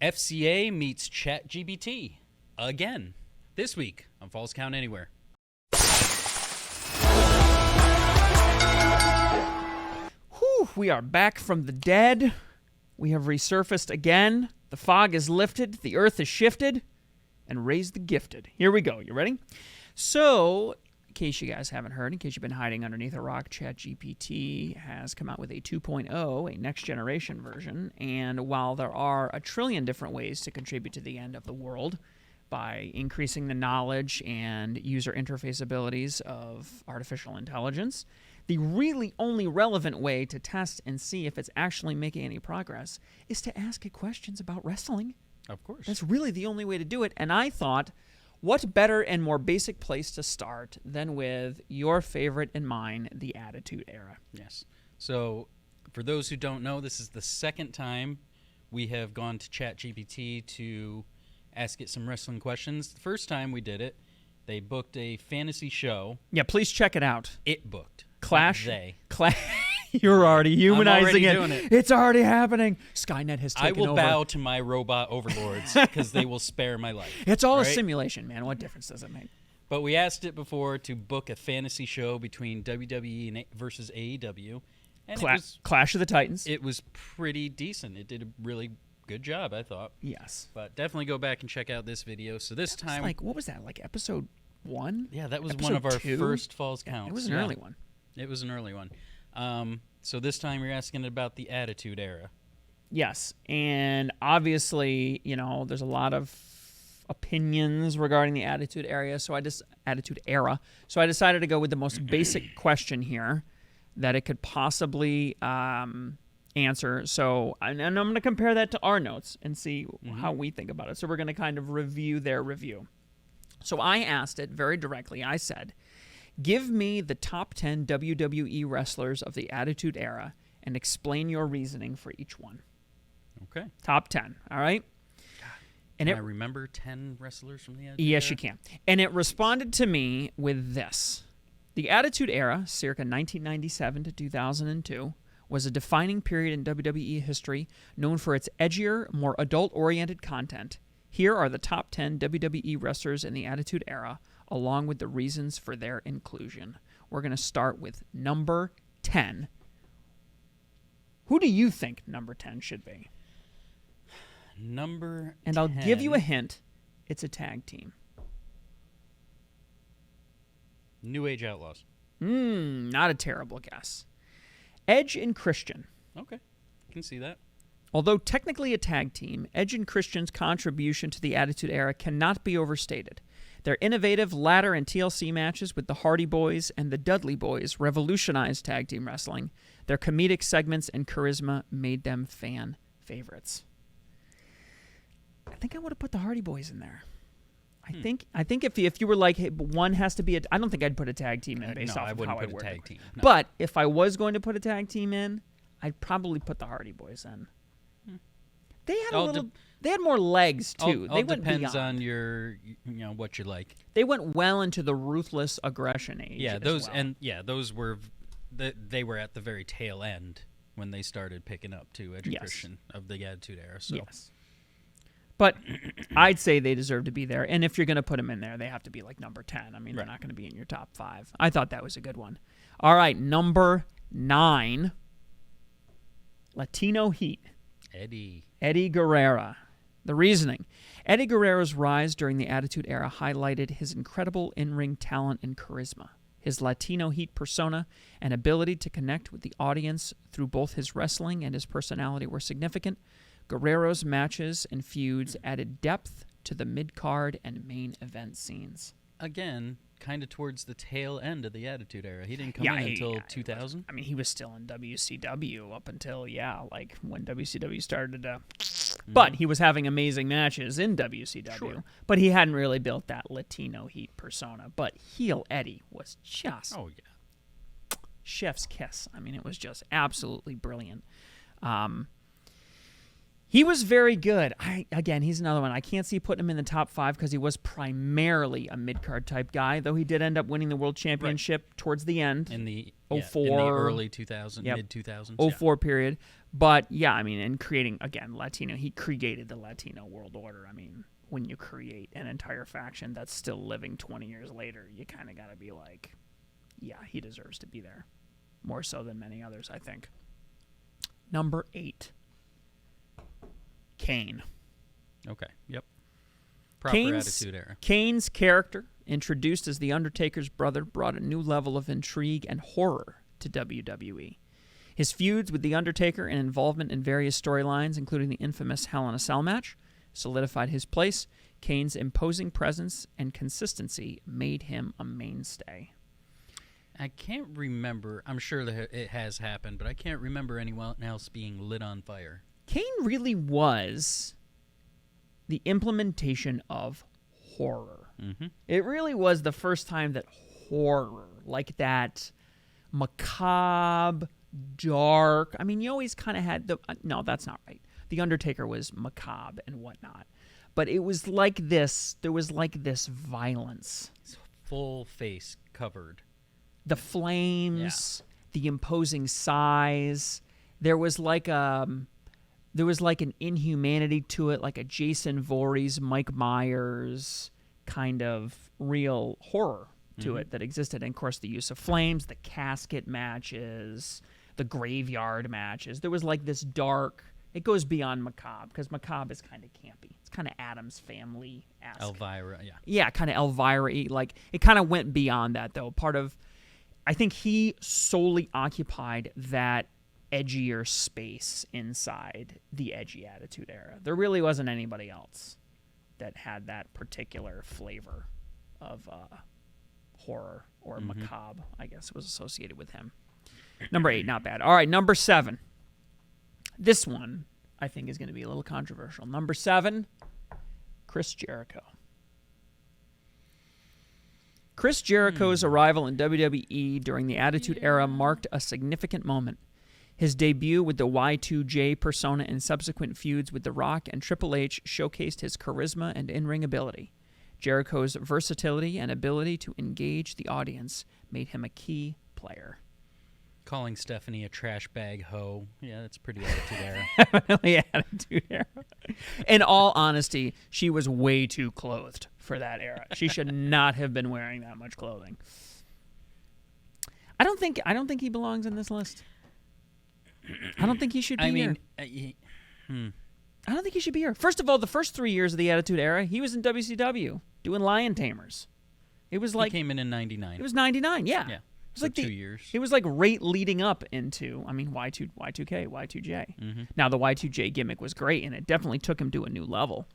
FCA meets ChatGPT again this week on Falls Count Anywhere. Whew, we are back from the dead. We have resurfaced again. The fog is lifted, the earth is shifted, and raised the gifted. Here we go. You ready? So, in case you guys haven't heard, in case you've been hiding underneath a rock, ChatGPT has come out with a 2.0, a next-generation version. And while there are a trillion different ways to contribute to the end of the world by increasing the knowledge and user interface abilities of artificial intelligence, the really only relevant way to test and see if it's actually making any progress is to ask it questions about wrestling. Of course. That's really the only way to do it. And I thought, what better and more basic place to start than with your favorite and mine, the Attitude Era? Yes. So, for those who don't know, this is the second time we have gone to ChatGPT to ask it some wrestling questions. The first time we did it, they booked a fantasy show. Yeah, please check it out. It booked. Clash. They. You're already humanizing I'm already doing it. It's already happening. Skynet has taken over. I will bow to my robot overlords because they will spare my life. It's all a simulation, man. What difference does it make? But we asked it before to book a fantasy show between WWE versus AEW. And Clash of the Titans. It was pretty decent. It did a really good job, I thought. Yes. But definitely go back and check out this video. So this time... what was that, like episode 1? Yeah, that was episode one of our 2? first Falls Counts. It was an early one. It was an early one. So this time you're asking about the Attitude Era. Yes, and obviously, there's a lot of opinions regarding the Attitude Era. So I decided to go with the most basic question here that it could possibly answer. So, and I'm going to compare that to our notes and see how we think about it. So we're going to kind of review their review. So I asked it very directly. I said, give me the top 10 WWE wrestlers of the Attitude Era and explain your reasoning for each one. Okay. Top 10, all right? And I remember 10 wrestlers from the Attitude Era? Yes, you can. And it responded to me with this. The Attitude Era, circa 1997 to 2002, was a defining period in WWE history known for its edgier, more adult-oriented content. Here are the top 10 WWE wrestlers in the Attitude Era, along with the reasons for their inclusion. We're going to start with number 10. Who do you think number 10 should be? Number 10. And I'll give you a hint. It's a tag team. New Age Outlaws. Not a terrible guess. Edge and Christian. Okay, can see that. Although technically a tag team, Edge and Christian's contribution to the Attitude Era cannot be overstated. Their innovative ladder and TLC matches with the Hardy Boys and the Dudley Boys revolutionized tag team wrestling. Their comedic segments and charisma made them fan favorites. I think I would have put the Hardy Boys in there. I think if you were like, hey, one has to be I don't think I'd put a tag team in based off of how I word it. No. But if I was going to put a tag team in, I'd probably put the Hardy Boys in. They had they had more legs too. All depends on your, what you like. They went well into the ruthless aggression age. Yeah, those were they were at the very tail end when they started picking up too, Edge and Christian of the Attitude Era. So. Yes. But I'd say they deserve to be there. And if you're going to put them in there, they have to be like number 10. I mean, they're not going to be in your top 5. I thought that was a good one. All right, number 9, Latino Heat. Eddie Guerrero. The reasoning. Eddie Guerrero's rise during the Attitude Era highlighted his incredible in-ring talent and charisma. His Latino Heat persona and ability to connect with the audience through both his wrestling and his personality were significant. Guerrero's matches and feuds added depth to the mid-card and main event scenes. Again, kind of towards the tail end of the Attitude Era. He didn't come in until 2000. I mean, he was still in WCW up until, like when WCW started to... But he was having amazing matches in WCW. Sure. But he hadn't really built that Latino Heat persona. But heel Eddie was just... Oh, yeah. Chef's kiss. I mean, it was just absolutely brilliant. He was very good. Again, he's another one. I can't see putting him in the top 5 because he was primarily a mid-card type guy, though he did end up winning the World Championship towards the end. In the 04. in the early 2000s, mid-2000s. 04 period. But yeah, I mean, and creating again Latino, he created the Latino world order. I mean, when you create an entire faction that's still living 20 years later, you kind of got to be like, yeah, he deserves to be there, more so than many others, I think. Number 8, Kane. Okay. Yep. Proper Attitude Era. Kane's character, introduced as The Undertaker's brother, brought a new level of intrigue and horror to WWE. His feuds with The Undertaker and involvement in various storylines, including the infamous Hell in a Cell match, solidified his place. Kane's imposing presence and consistency made him a mainstay. I can't remember. I'm sure that it has happened, but I can't remember anyone else being lit on fire. Kane really was the implementation of horror. Mm-hmm. It really was the first time that horror, like that macabre, dark. I mean, you always kind of had the. No, that's not right. The Undertaker was macabre and whatnot, but it was like this. There was like this violence. Full face covered. The flames, the imposing size. There was like an inhumanity to it, like a Jason Voorhees, Mike Myers kind of real horror to it that existed. And of course, the use of flames, the casket matches, the graveyard matches. There was like this dark. It goes beyond macabre because macabre is kind of campy. It's kind of Addams Family-esque. Elvira, yeah. Yeah, kind of Elvira-y. Like it kind of went beyond that though. I think he solely occupied that edgier space inside the edgy Attitude Era. There really wasn't anybody else that had that particular flavor of horror or macabre, I guess, was associated with him. Number 8, not bad. All right, number 7. This one, I think, is going to be a little controversial. Number 7, Chris Jericho. Chris Jericho's arrival in WWE during the Attitude Era marked a significant moment. His debut with the Y2J persona and subsequent feuds with The Rock and Triple H showcased his charisma and in-ring ability. Jericho's versatility and ability to engage the audience made him a key player. Calling Stephanie a trash bag hoe. Yeah, that's pretty Attitude Era. Definitely Attitude Era. In all honesty, she was way too clothed for that era. She should not have been wearing that much clothing. I don't think he belongs in this list. I don't think he should be here. I don't think he should be here. First of all, the first 3 years of the Attitude Era, he was in WCW doing Lion Tamers. It was like he came in 99. It was 99, yeah. Yeah. It was So like 2 years. It was like right leading up into, Y2K, Y2J. Mm-hmm. Now the Y2J gimmick was great, and it definitely took him to a new level.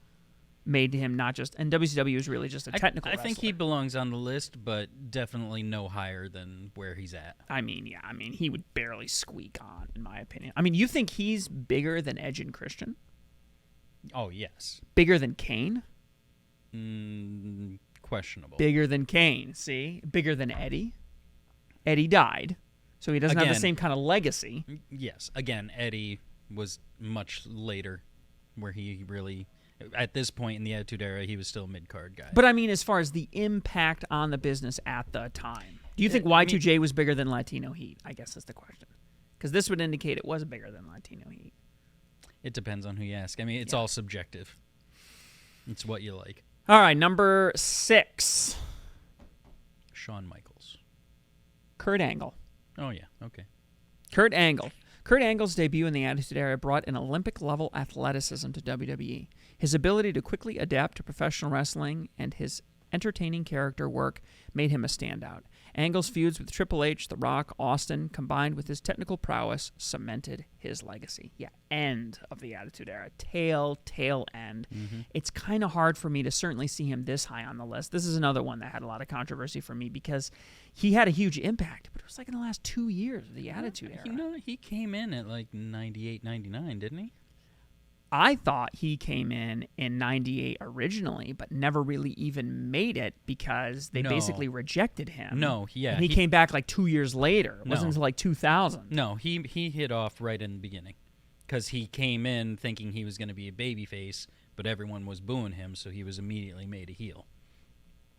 Made him not just, and WCW was really just a technical I think wrestler. he belongs on the list, but definitely no higher than where he's at. I mean, he would barely squeak on, in my opinion. I mean, you think he's bigger than Edge and Christian? Oh, yes. Bigger than Kane? Questionable. Bigger than Kane, see? Bigger than Eddie? Eddie died, so he doesn't have the same kind of legacy. Yes. Again, Eddie was much later, where he really, at this point in the Attitude Era, he was still a mid-card guy. But I mean, as far as the impact on the business at the time, do you think Y2J was bigger than Latino Heat? I guess that's the question. Because this would indicate it was bigger than Latino Heat. It depends on who you ask. I mean, it's all subjective. It's what you like. All right, number 6. Shawn Michaels. Kurt Angle. Oh, yeah. Okay. Kurt Angle. Kurt Angle's debut in the Attitude Era brought an Olympic-level athleticism to WWE. His ability to quickly adapt to professional wrestling and his entertaining character work made him a standout. Angle's feuds with Triple H, The Rock, Austin, combined with his technical prowess, cemented his legacy. Yeah, end of the Attitude Era. Tail end. Mm-hmm. It's kind of hard for me to certainly see him this high on the list. This is another one that had a lot of controversy for me because he had a huge impact, but it was like in the last 2 years of the Attitude Era. You know, he came in at like 98, 99, didn't he? I thought he came in 98 originally, but never really even made it because they basically rejected him. No, yeah. And he came back like 2 years later. It wasn't until like 2000. No, he hit off right in the beginning because he came in thinking he was going to be a babyface, but everyone was booing him, so he was immediately made a heel.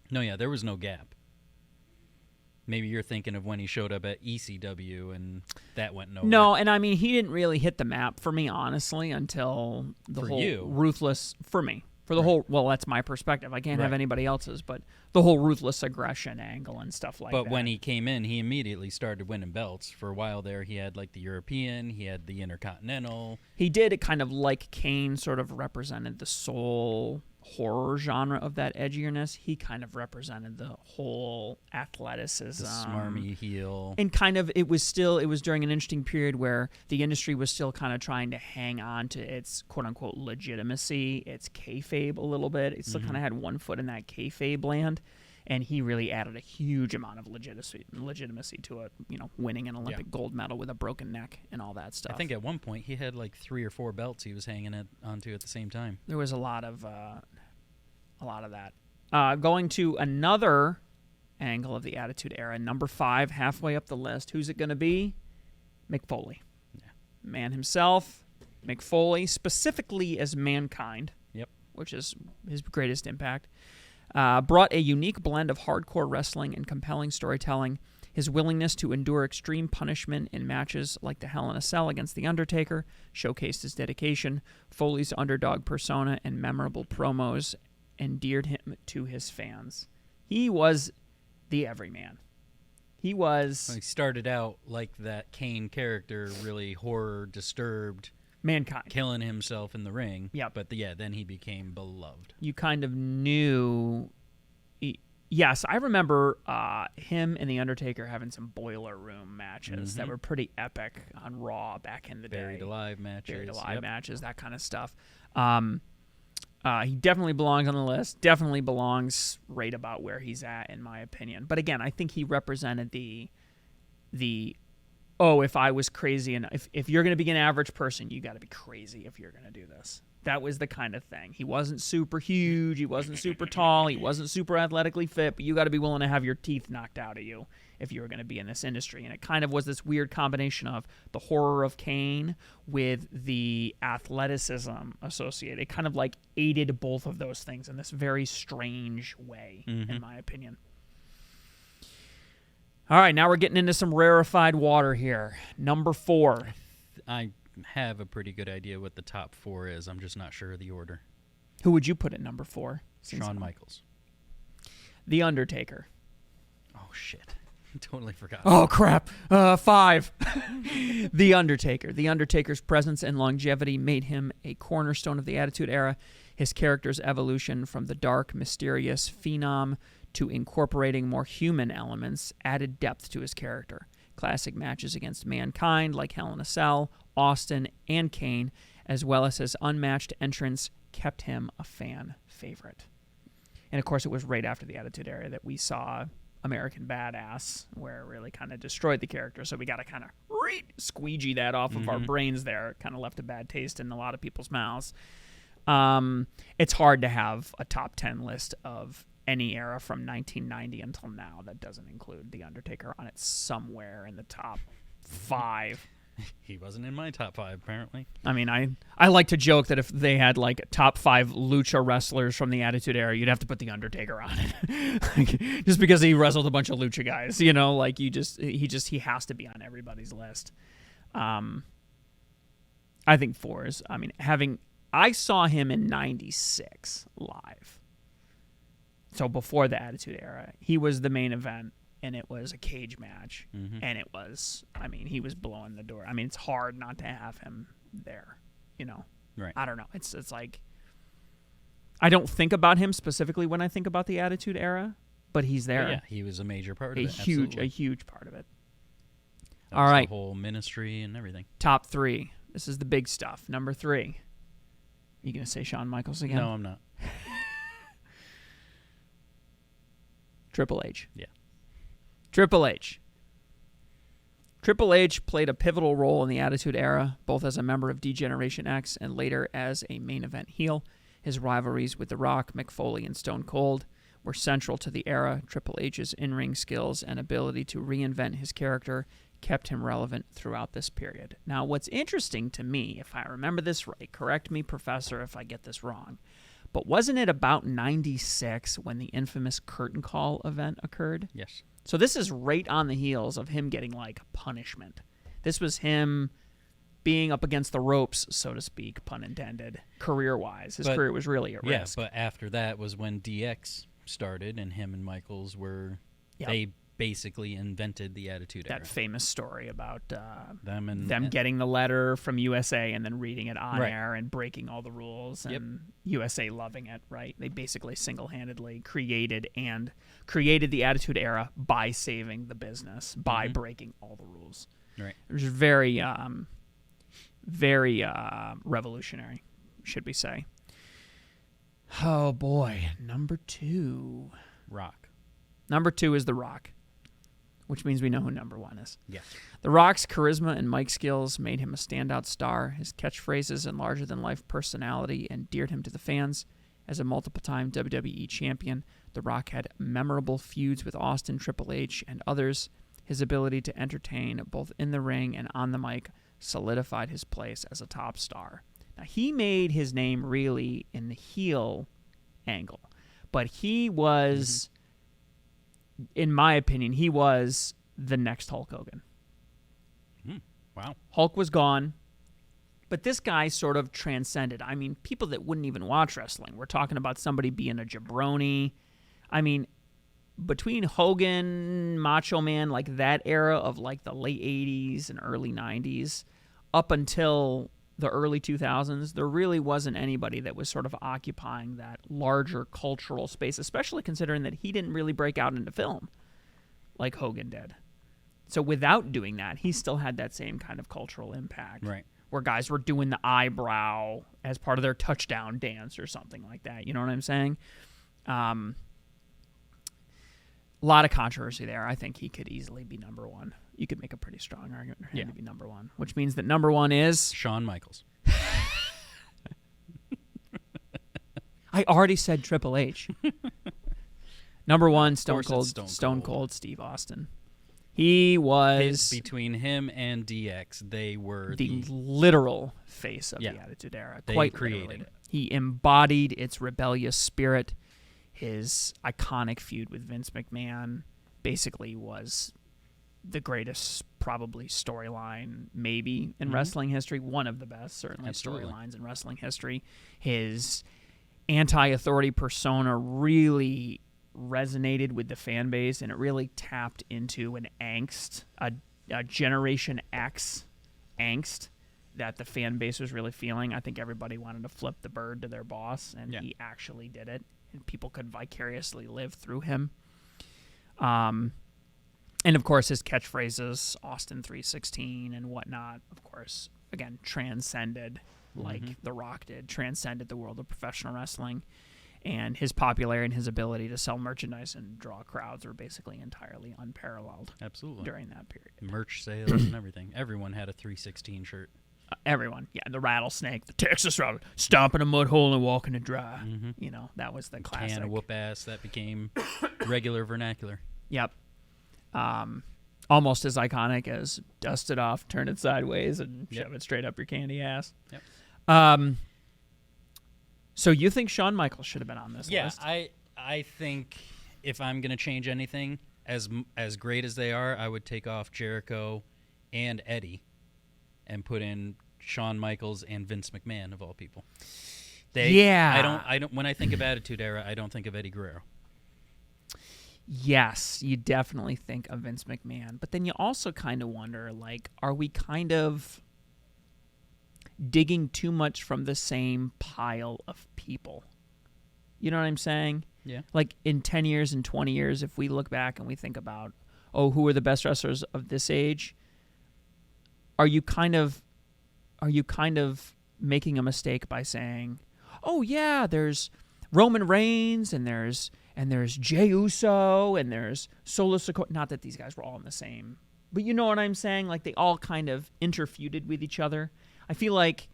No, yeah, there was no gap. Maybe you're thinking of when he showed up at ECW and that went nowhere. No, and I mean, he didn't really hit the map for me, honestly, until the For whole you. ruthless, for me. For the Right. whole, well, that's my perspective. I can't have Right. anybody else's, but the whole ruthless aggression angle and stuff like that. But when he came in, he immediately started winning belts. For a while there, he had like the European, he had the Intercontinental. He did it kind of like Kane sort of represented the soul horror genre of that edginess. He kind of represented the whole athleticism. The smarmy heel. And kind of, it was during an interesting period where the industry was still kind of trying to hang on to its quote-unquote legitimacy, its kayfabe a little bit. It still kind of had one foot in that kayfabe land, and he really added a huge amount of legitimacy to it, winning an Olympic gold medal with a broken neck and all that stuff. I think at one point he had like 3 or 4 belts he was hanging onto at the same time. There was a lot of that. Going to another angle of the Attitude Era, number 5, halfway up the list. Who's it going to be? Mick Foley. Yeah. Man himself, Mick Foley, specifically as Mankind. Yep. Which is his greatest impact. Brought a unique blend of hardcore wrestling and compelling storytelling. His willingness to endure extreme punishment in matches like the Hell in a Cell against The Undertaker showcased his dedication. Foley's underdog persona and memorable promos endeared him to his fans. He was the everyman. He was He started out like that Kane character, really horror, disturbed, Mankind. killing himself in the ring. Yep. But then he became beloved. You kind of knew. Yes, I remember him and The Undertaker having some boiler room matches that were pretty epic on Raw back in the day. Buried alive matches. Buried alive Yep. matches, that kind of stuff. He definitely belongs on the list. Definitely belongs right about where he's at, in my opinion. But again, I think he represented the if I was crazy enough, if you're going to be an average person, you got to be crazy if you're going to do this. That was the kind of thing. He wasn't super huge. He wasn't super tall. He wasn't super athletically fit. But you got to be willing to have your teeth knocked out of you if you were going to be in this industry. And it kind of was this weird combination of the horror of Kane with the athleticism associated. It kind of like aided both of those things in this very strange way, in my opinion. All right, now we're getting into some rarefied water here. Number 4. I have a pretty good idea what the top 4 is. I'm just not sure of the order. Who would you put at number 4? Shawn Michaels. The Undertaker. Oh, shit. Totally forgot. Oh, crap. 5. The Undertaker. The Undertaker's presence and longevity made him a cornerstone of the Attitude Era. His character's evolution from the dark, mysterious phenom to incorporating more human elements added depth to his character. Classic matches against Mankind, like Hell in a Cell, Austin, and Kane, as well as his unmatched entrance, kept him a fan favorite. And, of course, it was right after the Attitude Era that we saw American Badass, where it really kind of destroyed the character. So we got to kind of squeegee that off of our brains there. It kind of left a bad taste in a lot of people's mouths. It's hard to have a top 10 list of any era from 1990 until now that doesn't include The Undertaker on it somewhere in the top 5. He wasn't in my top 5, apparently. I mean, I like to joke that if they had like top 5 lucha wrestlers from the Attitude Era, you'd have to put The Undertaker on it. Just because he wrestled a bunch of lucha guys, like he has to be on everybody's list. I think 4 is, I saw him in 96 live. So before the Attitude Era, he was the main event, and it was a cage match, and it was, he was blowing the door. It's hard not to have him there, Right. I don't know. It's like, I don't think about him specifically when I think about the Attitude Era, but he's there. But yeah, he was a major part of it. A huge part of it. That All was right. The whole ministry and everything. Top 3. This is the big stuff. Number 3. You gonna say Shawn Michaels again? No, I'm not. Triple H. Yeah. Triple H. Triple H played a pivotal role in the Attitude Era, both as a member of D-Generation X and later as a main event heel. His rivalries with The Rock, Mick Foley, and Stone Cold were central to the era. Triple H's in-ring skills and ability to reinvent his character kept him relevant throughout this period. Now, what's interesting to me, if I remember this right, correct me, Professor, if I get this wrong, But wasn't it about 96 when the infamous curtain call event occurred? Yes. So this is right on the heels of him getting, like, punishment. This was him being up against the ropes, so to speak, pun intended, career-wise. His career was really at risk. Yeah, but after that was when DX started, and him and Michaels were... Yep. They basically invented the Attitude Era. That famous story about them getting the letter from USA and then reading it on Right. air and breaking all the rules, and USA loving it, right? They basically single-handedly created the Attitude Era by saving the business, by breaking all the rules. Right. It was very, very revolutionary, should we say. Oh, boy. Number 2. Rock. Number 2 is The Rock, which means we know who number 1 is. Yeah. The Rock's charisma and mic skills made him a standout star. His catchphrases and larger-than-life personality endeared him to the fans. As a multiple-time WWE champion, The Rock had memorable feuds with Austin, Triple H, and others. His ability to entertain both in the ring and on the mic solidified his place as a top star. Now, he made his name really in the heel angle, but he was... In my opinion, he was the next Hulk Hogan. Wow. Hulk was gone, but this guy sort of transcended. I mean, people that wouldn't even watch wrestling. We're talking about somebody being a jabroni. I mean, between Hogan, Macho Man, like that era of like the late 80s and early 90s, up until the early 2000s, there really wasn't anybody that was sort of occupying that larger cultural space, especially considering that he didn't really break out into film like Hogan did. So without doing that, he still had that same kind of cultural impact. Right. Where guys were doing the eyebrow as part of their touchdown dance or something like that. You know what I'm saying? A lot of controversy there. I think he could easily be number 1. You could make a pretty strong argument for him to be number 1, which means that number 1 is... Shawn Michaels. I already said Triple H. Number 1, Stone Stone Cold Steve Austin. He was... Between him and DX, they were the literal face of the Attitude Era. They Quite created literally. it. He embodied its rebellious spirit. His iconic feud with Vince McMahon basically was the greatest, probably, storyline maybe in wrestling history. One of the best, certainly, storylines in wrestling history. His anti-authority persona really resonated with the fan base, and it really tapped into an angst, a Generation X angst that the fan base was really feeling. I think everybody wanted to flip the bird to their boss, and he actually did it, and people could vicariously live through him. And, of course, his catchphrases, Austin 316 and whatnot, of course, again, transcended, like The Rock did, transcended the world of professional wrestling. And his popularity and his ability to sell merchandise and draw crowds were basically entirely unparalleled. Absolutely. During that period. Merch sales and everything. Everyone had a 316 shirt. Everyone. Yeah, the rattlesnake, the Texas rattlesnake, stomping a mud hole and walking it dry. You know, that was the classic. Can of whoop ass, that became regular vernacular. Yep. Almost as iconic as dust it off, turn it sideways, and shove it straight up your candy ass. Yep. So you think Shawn Michaels should have been on this list? Yeah, I think if I'm going to change anything, as great as they are, I would take off Jericho and Eddie and put in Shawn Michaels and Vince McMahon, of all people. I don't. When I think of Attitude Era, I don't think of Eddie Guerrero. Yes, you definitely think of Vince McMahon. But then you also kind of wonder, like, are we kind of digging too much from the same pile of people? You know what I'm saying? Yeah. Like, in 10 years and 20 years, if we look back and we think about, oh, who are the best wrestlers of this age? Are you kind of making a mistake by saying, oh, yeah, there's Roman Reigns and there's Jey Uso and there's Solo Sikoa. Not that these guys were all in the same, but you know what I'm saying? Like, they all kind of interfeuded with each other. I feel like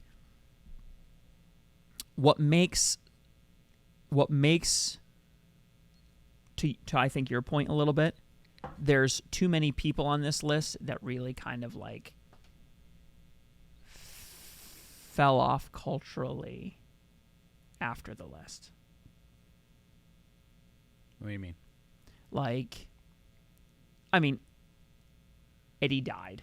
what makes to I think your point a little bit, there's too many people on this list that really kind of like fell off culturally after the list. What do you mean? Like, I mean, Eddie died,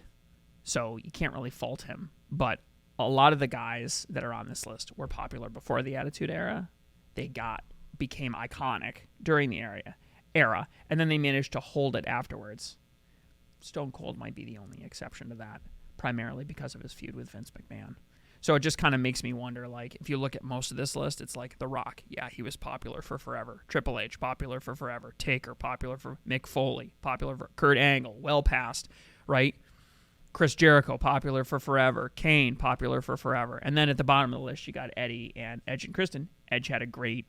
so you can't really fault him. But a lot of the guys that are on this list were popular before the Attitude Era. They became iconic during the era, and then they managed to hold it afterwards. Stone Cold might be the only exception to that, primarily because of his feud with Vince McMahon. So it just kind of makes me wonder, like, if you look at most of this list, it's like The Rock, yeah, he was popular for forever. Triple H, popular for forever. Taker, popular for Mick Foley, popular for Kurt Angle, well past, right? Chris Jericho, popular for forever. Kane, popular for forever. And then at the bottom of the list, you got Eddie and Edge and Kristen. Edge had a great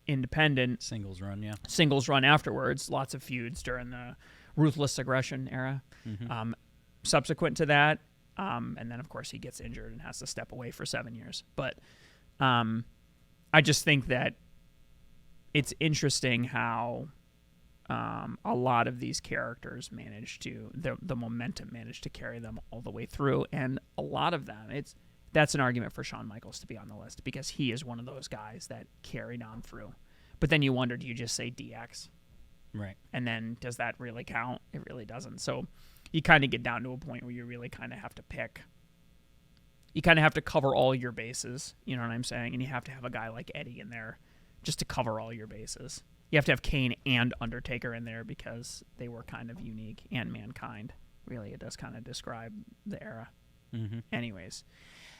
independent Singles run afterwards. Lots of feuds during the Ruthless Aggression era. Mm-hmm. Subsequent to that, and then, of course, he gets injured and has to step away for 7 years. But I just think that it's interesting how a lot of these characters managed to, the momentum managed to carry them all the way through. And a lot of them, that's an argument for Shawn Michaels to be on the list because he is one of those guys that carried on through. But then you wonder, do you just say DX? Right. And then does that really count? It really doesn't. So you kind of get down to a point where you really kind of have to pick. You kind of have to cover all your bases. You know what I'm saying? And you have to have a guy like Eddie in there just to cover all your bases. You have to have Kane and Undertaker in there because they were kind of unique, and Mankind. Really, it does kind of describe the era. Mm-hmm. Anyways,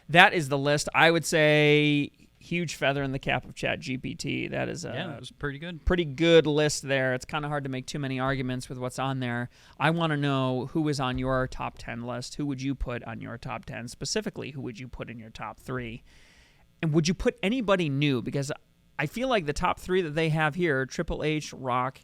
that is the list. I would say huge feather in the cap of ChatGPT. That is it was pretty good. Pretty good list there. It's kind of hard to make too many arguments with what's on there. I want to know who is on your top 10 list. Who would you put on your top 10? Specifically, who would you put in your top 3? And would you put anybody new? Because I feel like the top 3 that they have here, Triple H, Rock,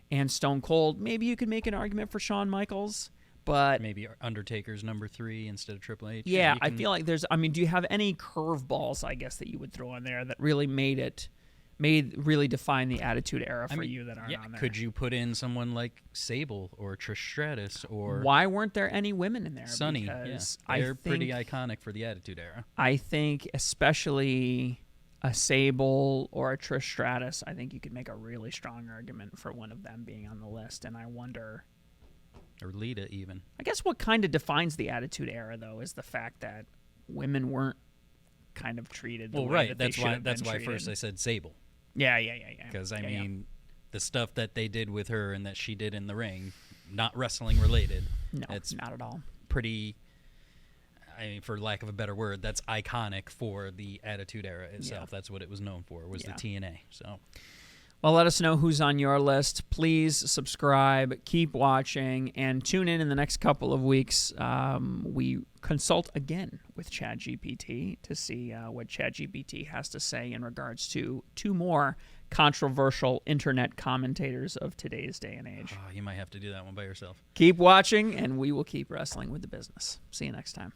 and Stone Cold, maybe you could make an argument for Shawn Michaels. But maybe Undertaker's number 3 instead of Triple H. Yeah, I feel like do you have any curveballs, I guess, that you would throw on there that really really define the Attitude Era for you that aren't on there? Could you put in someone like Sable or Trish Stratus or... Why weren't there any women in there? Sunny, because they're pretty iconic for the Attitude Era. I think especially a Sable or a Trish Stratus, I think you could make a really strong argument for one of them being on the list, and I wonder... Or Lita, even. I guess what kind of defines the Attitude Era, though, is the fact that women weren't kind of treated the way that they should have been treated. That's why first I said Sable. Yeah. Because, I mean, the stuff that they did with her and that she did in the ring, not wrestling related. No, it's not at all. Pretty, I mean, for lack of a better word, that's iconic for the Attitude Era itself. Yeah. That's what it was known for, was the TNA. So... Well, let us know who's on your list. Please subscribe, keep watching, and tune in the next couple of weeks. We consult again with ChatGPT to see what ChatGPT has to say in regards to 2 more controversial internet commentators of today's day and age. Oh, you might have to do that one by yourself. Keep watching, and we will keep wrestling with the business. See you next time.